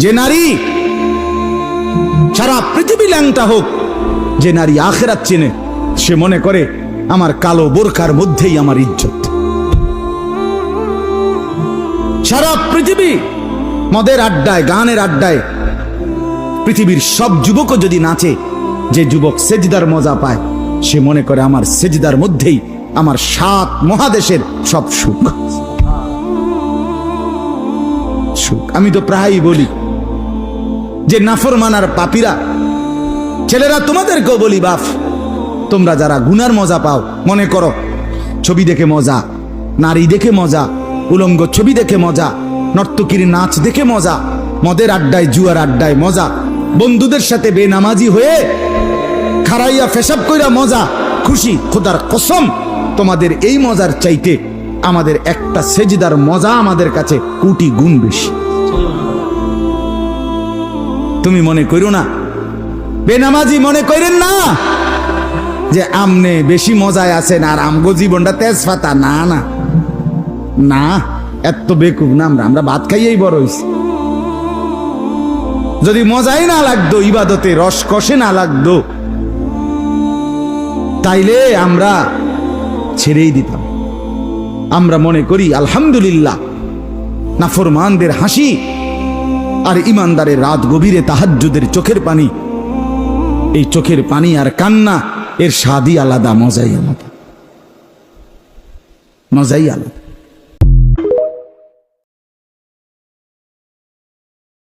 যে নারী সারা পৃথিবী ল্যাংটা হোক, যে নারী আখিরাত চেনে, সে মনে করে আমার কালো বোরকার মধ্যেই আমার ইজ্জত। সারা পৃথিবী মদের আড্ডায়, গানের আড্ডায় পৃথিবীর সব যুবকও যদি নাচে, যে যুবক সেজদার মজা পায়, সে মনে করে আমার সেজদার মধ্যেই আমার 7 মহাদেশের সব সুখ। আমি তো প্রায়ই বলি যে নাফরমানার পাপীরা, ছেলেরা তোমাদেরকেও বলি, বাপ তোমরা যারা গুনার মজা পাও, মনে করো ছবি দেখে মজা, নারী দেখে মজা, উলঙ্গ ছবি দেখে মজা, নর্তকীর নাচ দেখে মজা, মদের আড্ডায় জুয়ার আড্ডায় মজা, বন্ধুদের সাথে বেনামাজি হয়ে খারাইয়া ফেসাব কইরা মজা, খুশি। খোদার কসম, তোমাদের এই মজার চাইতে আমাদের একটা সেজদার মজা আমাদের কাছে কোটি গুণ বেশি। তুমি মনে করো না, বেনামাজি মনে করেন না যে আমনে বেশি মজায় আছেন আর আমগো জীবনটা তেজপাতা। না না না, এত বেকুব না আমরা ভাত খাইয়েই বড় হইছি। যদি মজাই না লাগতো, ইবাদতে রস কষে না লাগতো, তাইলে আমরা ছেড়েই দিতাম। আমরা মনে করি আলহামদুলিল্লাহ, নাফরমানদের হাসি আর ইমানদারের রাত গভীরে তাহাজ্জুদের চোখের পানি, এই চোখের পানি আর কান্না, এর স্বাদই আলাদা, মজাই আলাদা, মজাই আলাদা।